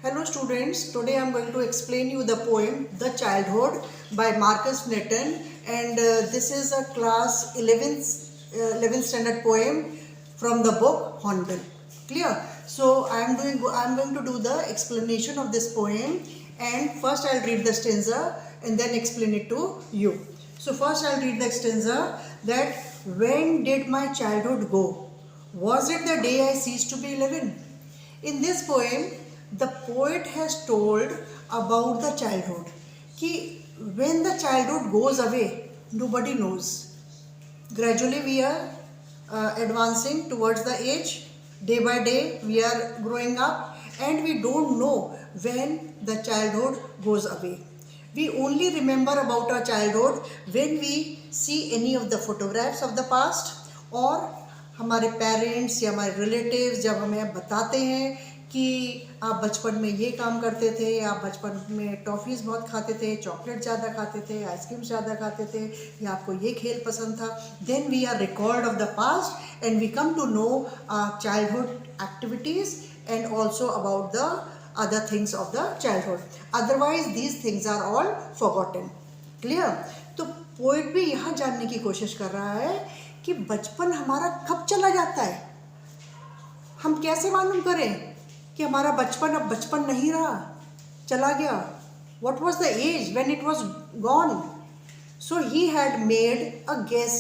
Hello students, today I am going to explain you the poem The Childhood by Marcus Newton, and this is a class 11th standard poem from the book Hornbill. Clear? So I am going to do the explanation of this poem, and first I'll read the stanza and then explain it to you. So first I'll read the stanza that when did my childhood go? Was it the day I ceased to be 11? In this poem, the poet has told about the childhood. Ki when the childhood goes away, nobody knows. Gradually we are advancing towards the age. Day by day we are growing up and we don't know when the childhood goes away. We only remember about our childhood when we see any of the photographs of the past or हमारे parents या हमारे relatives जब हमें बताते हैं कि आप बचपन में ये काम करते थे, आप बचपन में टॉफ़ीज़ बहुत खाते थे, चॉकलेट ज़्यादा खाते थे, आइसक्रीम ज़्यादा खाते थे, या आपको ये खेल पसंद था, then we are record of the past and we come to know childhood activities and also about the other things of the childhood. Otherwise these things are all forgotten. Clear? तो पोएट भी यहाँ जानने की कोशिश कर रहा है कि बचपन हमारा कब चला जाता है. हम कैसे मालूम करें कि हमारा बचपन अब बचपन नहीं रहा, चला गया. What was the age when it was gone? So he had made a guess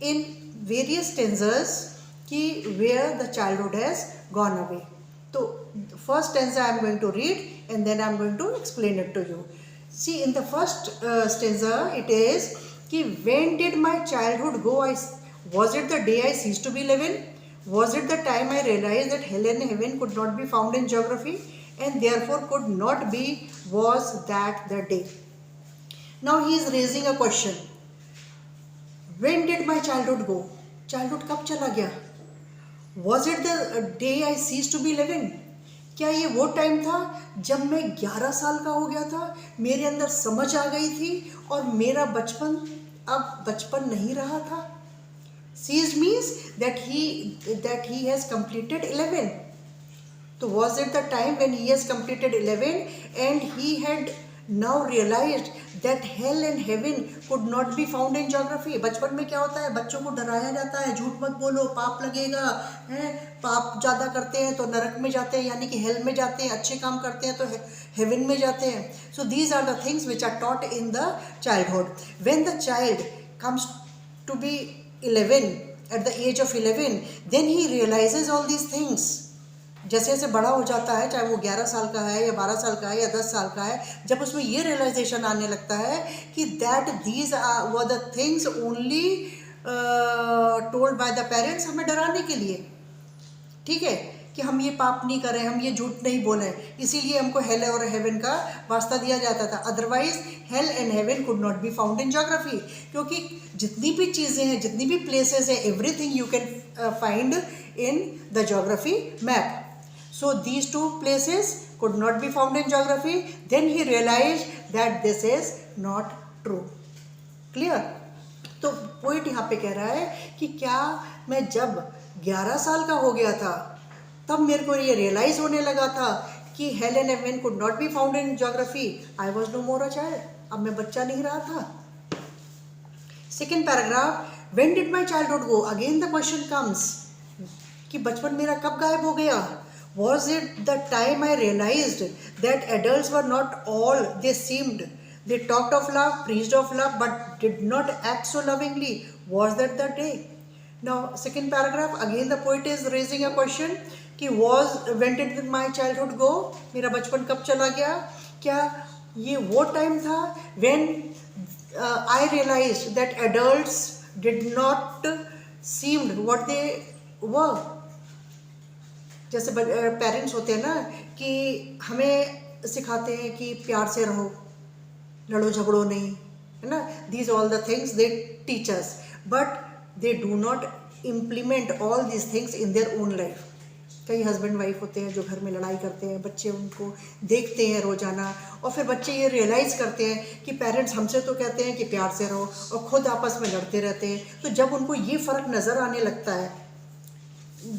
in various stanzas कि where the childhood has gone away. So first stanza I am going to read and then I am going to explain it to you. See, in the first stanza it is कि when did my childhood go? Was it the day I ceased to be 11? Was it the time I realized that hell and heaven could not be found in geography and therefore could not be? Was that the day? Now he is raising a question. When did my childhood go? Childhood कब चला गया? Was it the day I ceased to be 11? क्या ये वो time था जब मैं 11 साल का हो गया था, मेरे अंदर समझ आ गई थी और मेरा बचपन अब बचपन नहीं रहा था. Ceased means that he has completed 11. So was it the time when he has completed 11 and he had now realized that hell and heaven could not be found in geography? बचपन में क्या होता है, बच्चों को डराया जाता है, झूठ मत बोलो, पाप लगेगा, हैं, पाप ज़्यादा करते हैं तो नरक में जाते हैं, यानी कि हेल में जाते हैं, अच्छे काम करते हैं तो हेवन में जाते हैं. So these are the things which are taught in the childhood. When the child comes to be 11, at the age of 11, then he realizes all these things. जैसे जैसे बड़ा हो जाता है, चाहे वो 11 साल का है या 12 साल का है या 10 साल का है, जब उसमें ये रियलाइजेशन आने लगता है कि that these were the things only told by the parents, हमें डराने के लिए, ठीक है, कि हम ये पाप नहीं करें, हम ये झूठ नहीं बोलें, इसीलिए हमको हेल और हेवन का वास्ता दिया जाता था. Otherwise hello and heaven could not be found in geography, क्योंकि जितनी भी चीज़ें हैं, जितनी भी प्लेसेस हैं, everything you can find in the geography map. So these two places could not be found in geography. Then he realized that this is not true. Clear? तो poet यहाँ पे कह रहा है कि क्या मैं जब 11 साल का हो गया था तब मेरे को ये रियलाइज होने लगा था कि hell and heaven could not be found in geography. I was no more a child. अब मैं बच्चा नहीं रहा था. Second paragraph, when did my childhood go? Again the question comes कि बचपन मेरा कब गायब हो गया. Was it the time I realized that adults were not all they seemed? They talked of love, preached of love, but did not act so lovingly. Was that the day? Now, second paragraph, again the poet is raising a question कि when did my childhood go? मेरा बचपन कब चला गया? क्या ये वो time था when I realized that adults did not seemed what they were? जैसे पेरेंट्स होते हैं ना कि हमें सिखाते हैं कि प्यार से रहो, लड़ो झगड़ो नहीं, है ना. These all the things they teach us, but they do not implement all these things in their own life. कई हस्बैंड वाइफ होते हैं जो घर में लड़ाई करते हैं, बच्चे उनको देखते हैं रोज़ाना और फिर बच्चे ये रियलाइज़ करते हैं कि पेरेंट्स हमसे तो कहते हैं कि प्यार से रहो और ख़ुद आपस में लड़ते रहते हैं. तो जब उनको ये फ़र्क नज़र आने लगता है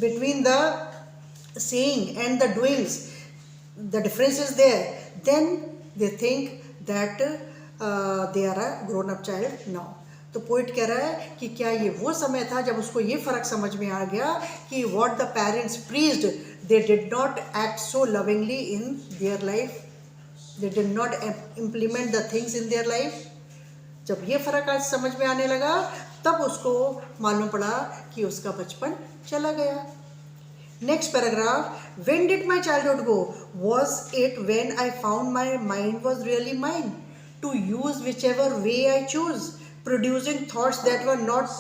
between the saying and the doings, the difference is there, then they think that they are a grown up child now. तो पोइट कह रहा है कि क्या ये वो समय था जब उसको ये फ़र्क समझ में आ गया कि what the parents preached, they did not act so lovingly in their life, they did not implement the things in their life. जब ये फ़र्क आज समझ में आने लगा तब उसको मालूम पड़ा कि उसका बचपन चला गया. Next paragraph, when did my childhood go? Was it when I found my mind was really mine, to use whichever way I choose, producing thoughts that were not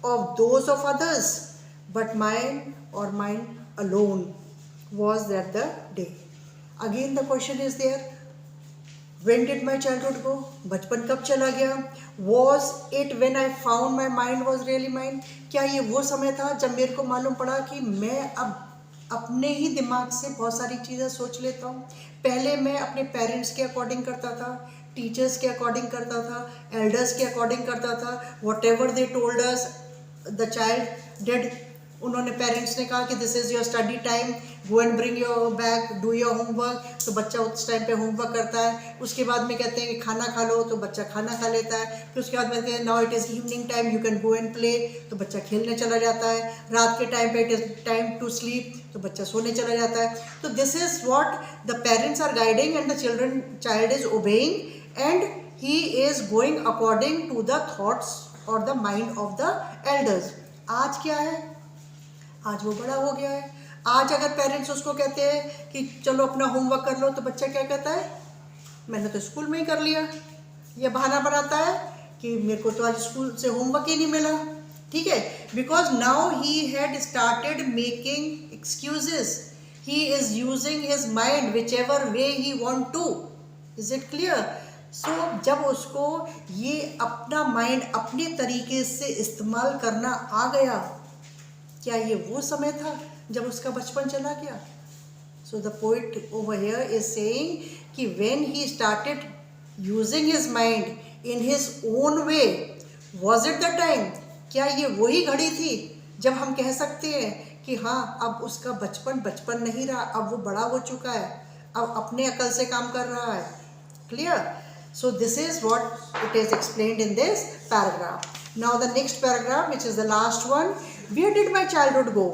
of those of others, but mine or mine alone? Was that the day? Again the question is there, when did my childhood go? बचपन कब चला गया? Was it when I found my mind was really mine? क्या ये वो समय था जब मेरे को मालूम पड़ा कि मैं अब अपने ही दिमाग से बहुत सारी चीज़ें सोच लेता हूँ. पहले मैं अपने पेरेंट्स के अकॉर्डिंग करता था, टीचर्स के अकॉर्डिंग करता था, एल्डर्स के अकॉर्डिंग करता था. What ever they told us the child did. उन्होंने पेरेंट्स ने कहा कि this is your study time, go and bring your bag, do your homework. तो बच्चा उस टाइम पे होमवर्क करता है. उसके बाद में कहते हैं कि खाना खा लो, तो बच्चा खाना खा लेता है. फिर उसके बाद में कहते हैं now it is evening time, you can go and play. तो बच्चा खेलने चला जाता है. रात के टाइम पे it is time to sleep, तो बच्चा सोने चला जाता है. तो this is what the parents are guiding and the child is obeying and he is going according to the thoughts और the mind of the elders. आज क्या है? आज वो बड़ा हो गया है. आज अगर पेरेंट्स उसको कहते हैं कि चलो अपना होमवर्क कर लो, तो बच्चा क्या कहता है? मैंने तो स्कूल में ही कर लिया. ये बहाना बनाता है कि मेरे को तो आज स्कूल से होमवर्क ही नहीं मिला. ठीक है, because now he had started making excuses. He is using his mind whichever way he want to. Is it clear? So जब उसको ये अपना माइंड अपने तरीके से इस्तेमाल करना आ गया, क्या ये वो समय था जब उसका बचपन चला गया? So the poet over here is saying कि when he started using his mind in his own way, was it the time? क्या ये वही घड़ी थी जब हम कह सकते हैं कि हाँ, अब उसका बचपन बचपन नहीं रहा, अब वो बड़ा हो चुका है, अब अपने अकल से काम कर रहा है. Clear? So this is what it is explained in this paragraph. Now the next paragraph, which is the last one. Where did my childhood go?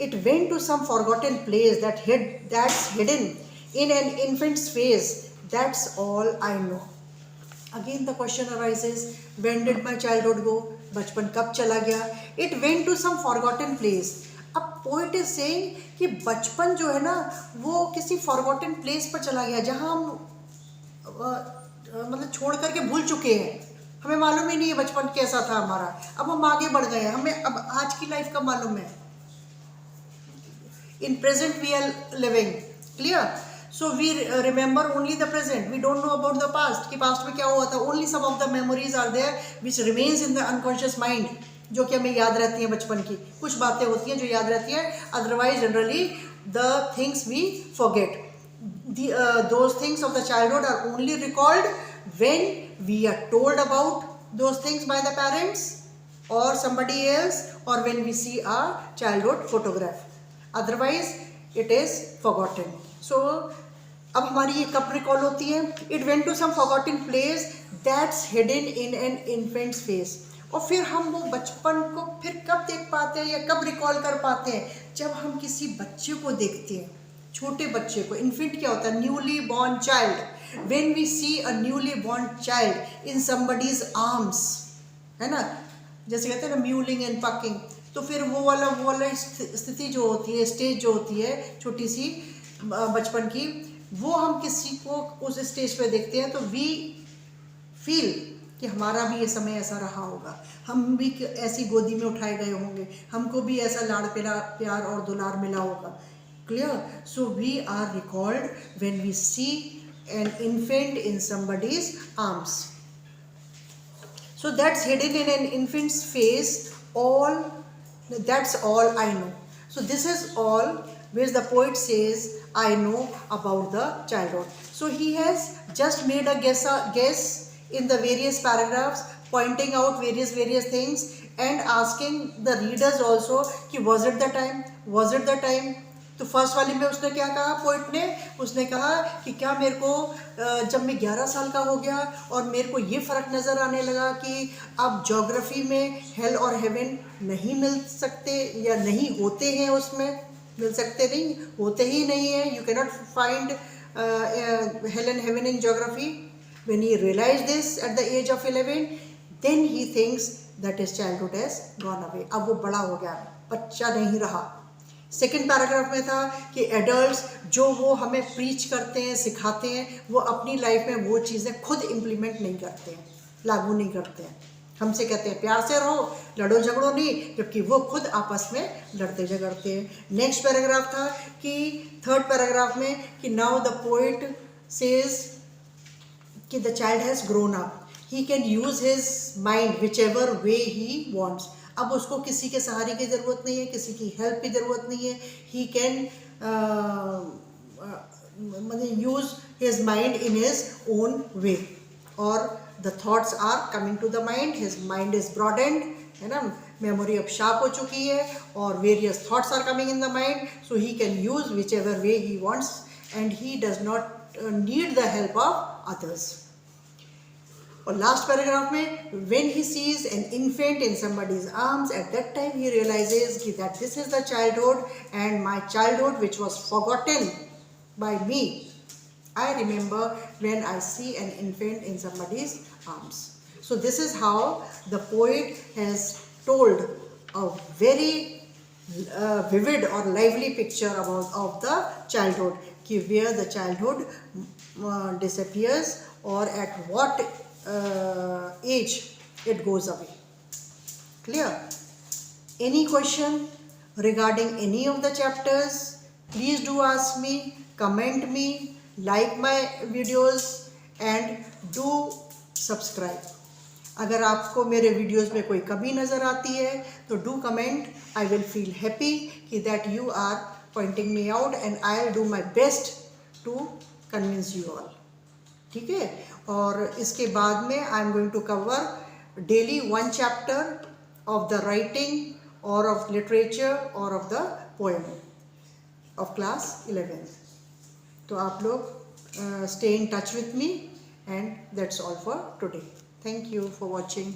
It went to some forgotten place that's hidden in an infant's face. That's all I know. Again the question arises, when did my childhood go? बचपन कब चला गया? It went to some forgotten place. अब poet is saying कि बचपन जो है ना, वो किसी forgotten place पर चला गया जहाँ हम मतलब छोड़ करके भूल चुके हैं. हमें मालूम ही नहीं है बचपन कैसा था हमारा. अब हम आगे बढ़ गए हैं, हमें अब आज की लाइफ का मालूम है. In present we are living. Clear? So we remember only the present. We don't know about the past कि पास्ट में क्या हुआ था. Only some of the memories are there which remains in the unconscious mind, जो कि हमें याद रहती हैं. बचपन की कुछ बातें होती हैं जो याद रहती हैं, otherwise generally the things we forget. Those things of the childhood are only recalled when we are told about those things by the parents or somebody else, or when we see a childhood photograph. Otherwise it is forgotten. So अब हमारी ये कब recall होती है? It went to some forgotten place that's hidden in an infant's face. और फिर हम वो बचपन को फिर कब देख पाते हैं या कब रिकॉल कर पाते हैं? जब हम किसी बच्चे को देखते हैं, छोटे बच्चे को. इन्फेंट क्या होता है? Newly born child. When we see a newly born child in somebody's arms, है ना, जैसे कहते हैं ना म्यूलिंग एंड पकिंग, तो फिर वो वाला स्थिति जो होती है, स्टेज जो होती है छोटी सी बचपन की, वो हम किसी को उस स्टेज पे देखते हैं तो वी फील कि हमारा भी ये समय ऐसा रहा होगा, हम भी ऐसी गोदी में उठाए गए होंगे, हमको भी ऐसा लाड़ प्यार और दुलार मिला होगा. Clear? So we are recalled when we see an infant in somebody's arms. So that's hidden in an infant's face. That's all I know. So this is all which the poet says I know about the childhood. So he has just made a guess in the various paragraphs, pointing out various things and asking the readers also कि was it the time? तो first वाली में उसने क्या कहा poet ने, उसने कहा कि क्या मेरे को जब मैं 11 साल का हो गया और मेरे को ये फ़र्क नज़र आने लगा कि अब ज्योग्राफी में हेल और हेवन नहीं मिल सकते या नहीं होते हैं, उसमें मिल सकते नहीं होते ही नहीं है, you cannot find hello and heaven in geography. When he realized this at the age of 11, then he thinks that his childhood has gone away. अब वो बड़ा हो गया, बच्चा नहीं रहा. सेकेंड पैराग्राफ में था कि एडल्ट्स जो वो हमें प्रीच करते हैं, सिखाते हैं, वो अपनी लाइफ में वो चीज़ें खुद इम्प्लीमेंट नहीं करते हैं, लागू नहीं करते हैं. हमसे कहते हैं प्यार से रहो, लड़ो झगड़ो नहीं, जबकि वो खुद आपस में लड़ते झगड़ते हैं. नेक्स्ट पैराग्राफ था कि थर्ड पैराग्राफ में कि नाउ द पोइट सेज कि the child has grown up, he can use his mind whichever way he wants. अब उसको किसी के सहारे की ज़रूरत नहीं है, किसी की हेल्प की ज़रूरत नहीं है. ही कैन मतलब use his mind in his own way, और the thoughts are coming to the mind, his mind is broadened, है ना, मेमोरी अब शार्प हो चुकी है और various thoughts are coming in the mind, so he can use whichever way he wants and he does not need the help of others. और last paragraph में when he sees an infant in somebody's arms, at that time he realizes that this is the childhood and my childhood which was forgotten by me. I remember when I see an infant in somebody's arms. So this is how the poet has told a very vivid or lively picture of the childhood, कि where the childhood disappears or at what age it goes away. Clear? Any question regarding any of the chapters, please do ask me, comment me, like my videos and do subscribe. अगर आपको मेरे videos में कोई कमी नज़र आती है तो do comment. I will feel happy कि that you are pointing me out and I will do my best to convince you all. ठीक है, और इसके बाद में I am going to cover daily one chapter of the writing और of literature और of the poem of class 11th. तो आप लोग stay in touch with me, and that's all for today. Thank you for watching.